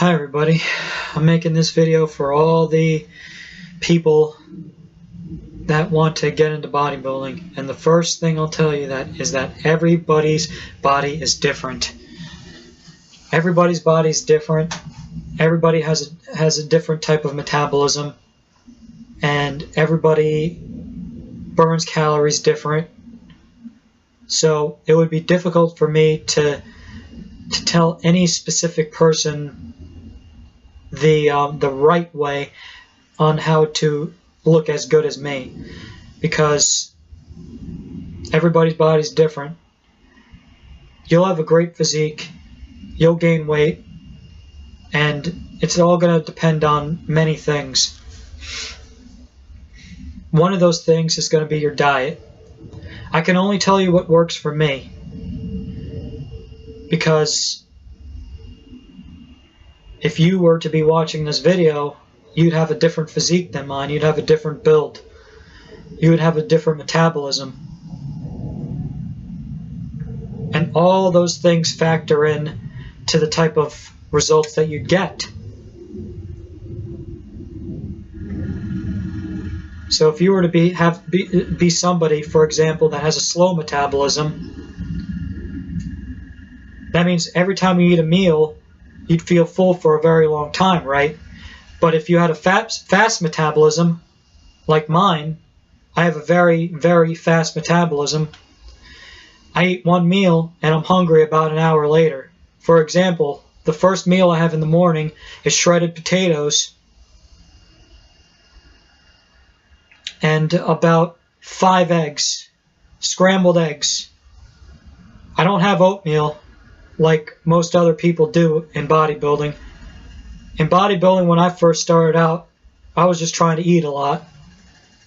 Hi everybody, I'm making this video for all the people that want to get into bodybuilding, and the first thing I'll tell you is that everybody's body is different. Everybody's body is different. Everybody has a different type of metabolism, and everybody burns calories different. So it would be difficult for me to tell any specific person the right way on how to look as good as me, because everybody's body is different. You'll have a great physique, you'll gain weight, and it's all going to depend on many things. One of those things is going to be your diet. I can only tell you what works for me, because if you were to be watching this video, you'd have a different physique than mine. You'd have a different build. You would have a different metabolism. And all those things factor in to the type of results that you'd get. So if you were to be somebody, for example, that has a slow metabolism, that means every time you eat a meal, you'd feel full for a very long time, right? But if you had a fast metabolism, like mine, I have a very, very fast metabolism. I eat one meal and I'm hungry about an hour later. For example, the first meal I have in the morning is shredded potatoes and about 5 eggs, scrambled eggs. I don't have oatmeal like most other people do in bodybuilding. In bodybuilding, when I first started out, I was just trying to eat a lot.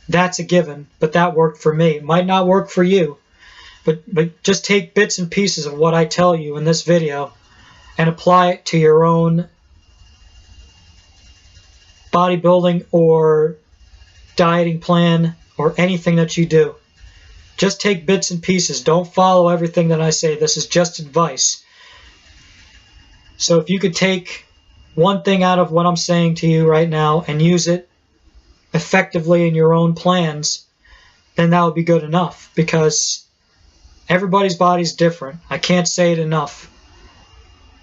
That's a given, but that worked for me. It might not work for you, but just take bits and pieces of what I tell you in this video and apply it to your own bodybuilding or dieting plan or anything that you do. Just take bits and pieces. Don't follow everything that I say. This is just advice. So if you could take one thing out of what I'm saying to you right now and use it effectively in your own plans, then that would be good enough, because everybody's body is different. I can't say it enough.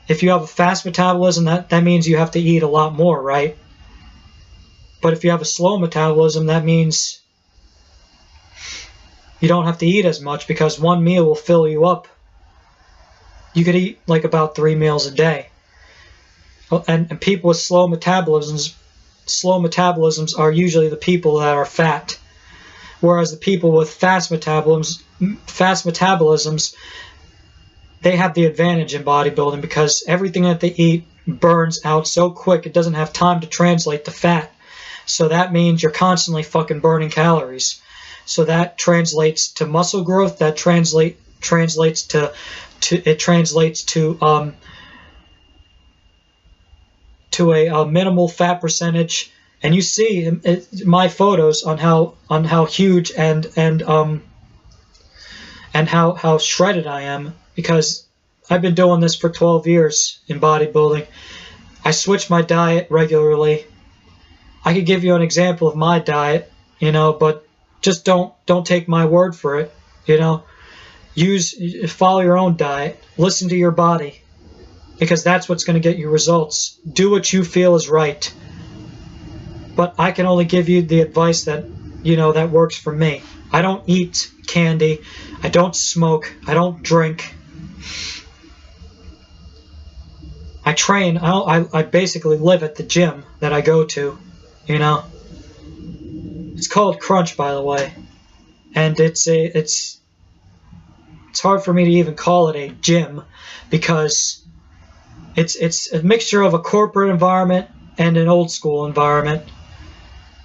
If you have a fast metabolism, that means you have to eat a lot more, right? But if you have a slow metabolism, that means you don't have to eat as much, because one meal will fill you up. You could eat like about 3 meals a day. And people with slow metabolisms are usually the people that are fat. Whereas the people with fast metabolisms, they have the advantage in bodybuilding, because everything that they eat burns out so quick it doesn't have time to translate to fat. So that means you're constantly fucking burning calories. So that translates to muscle growth. That translates to a minimal fat percentage. And you see my photos on how huge and how shredded I am, because I've been doing this for 12 years in bodybuilding. I switch my diet regularly. I could give you an example of my diet, but just don't take my word for it, follow your own diet, listen to your body, because that's what's going to get you results. Do what you feel is right. But I can only give you the advice that, that works for me. I don't eat candy. I don't smoke. I don't drink. I train. I basically live at the gym that I go to, It's called Crunch, by the way. And it's hard for me to even call it a gym, because it's a mixture of a corporate environment and an old school environment.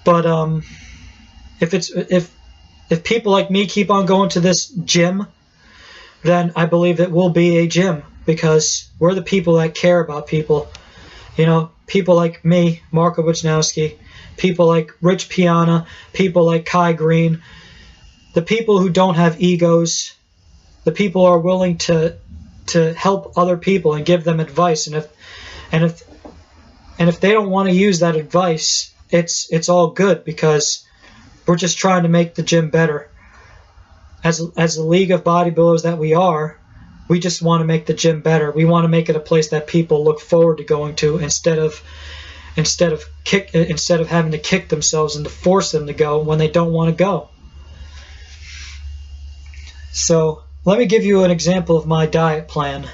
But if people like me keep on going to this gym, then I believe it will be a gym, because we're the people that care about people. People like me, Marco Wichnowski, people like Rich Piana, people like Kai Green, the people who don't have egos, the people who are willing to help other people and give them advice. And if And if they don't want to use that advice, it's all good, because we're just trying to make the gym better. As the league of bodybuilders that we are, we just want to make the gym better. We want to make it a place that people look forward to going to, instead of having to kick themselves and to force them to go when they don't want to go. So let me give you an example of my diet plan.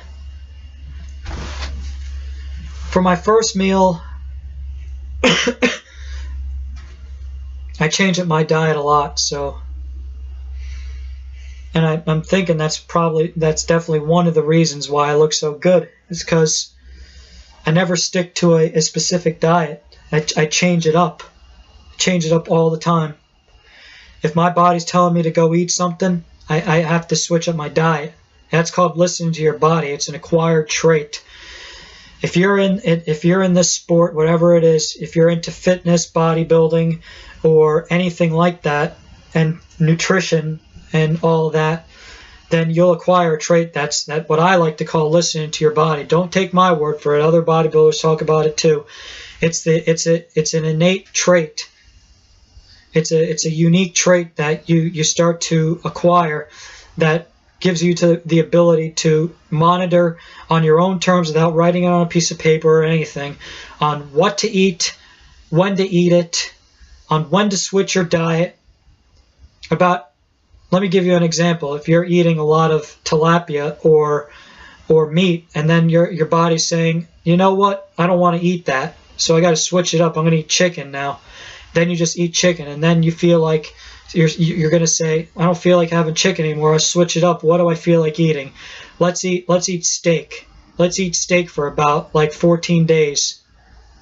For my first meal, I change up my diet a lot. And I'm thinking that's definitely one of the reasons why I look so good. It's because I never stick to a specific diet. I change it up. Change it up all the time. If my body's telling me to go eat something, I have to switch up my diet. That's called listening to your body. It's an acquired trait. If you're in this sport, whatever it is, if you're into fitness, bodybuilding, or anything like that, and nutrition and all that, then you'll acquire a trait that's what I like to call listening to your body. Don't take my word for it. Other bodybuilders talk about it too. It's an innate trait. It's a unique trait that you start to acquire that gives you the ability to monitor on your own terms without writing it on a piece of paper or anything, on what to eat, when to eat it, on when to switch your diet. Let me give you an example. If you're eating a lot of tilapia or meat, and then your body's saying, you know what, I don't want to eat that, so I got to switch it up. I'm going to eat chicken now. Then you just eat chicken, and then you feel like you're going to say, I don't feel like having chicken anymore. I'll switch it up. What do I feel like eating? Let's eat steak. Let's eat steak for about like 14 days.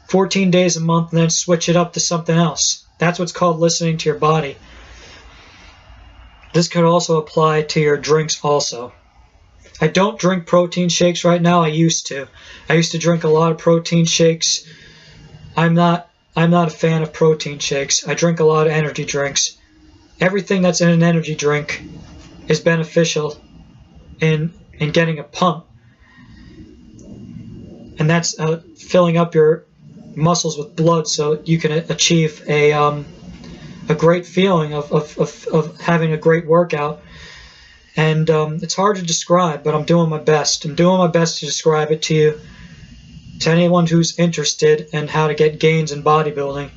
14 days a month, and then switch it up to something else. That's what's called listening to your body. This could also apply to your drinks also. I don't drink protein shakes right now. I used to. I used to drink a lot of protein shakes. I'm not a fan of protein shakes. I drink a lot of energy drinks. Everything that's in an energy drink is beneficial in getting a pump. And that's filling up your muscles with blood so you can achieve a great feeling of having a great workout. And it's hard to describe, but I'm doing my best. I'm doing my best to describe it to you, to anyone who's interested in how to get gains in bodybuilding.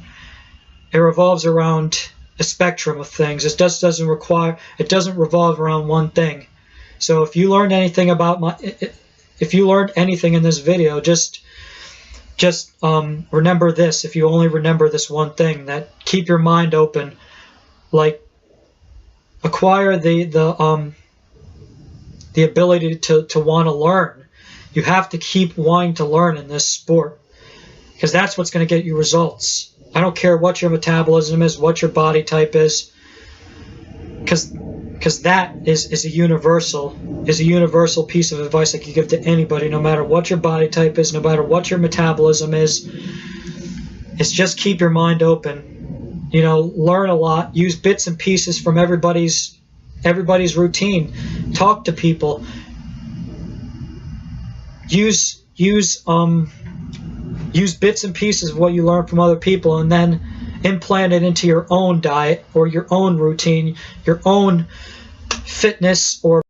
It revolves around a spectrum of things. It doesn't revolve around one thing. So if you learned anything in this video, just remember this. If you only remember this one thing, that keep your mind open, like acquire the ability to want to learn. You have to keep wanting to learn in this sport, because that's what's going to get you results. I don't care what your metabolism is, what your body type is, because that is a universal piece of advice I can give to anybody, no matter what your body type is, no matter what your metabolism is. It's just keep your mind open. Learn a lot. Use bits and pieces from everybody's routine. Talk to people. Use bits and pieces of what you learn from other people, and then implant it into your own diet or your own routine, your own fitness or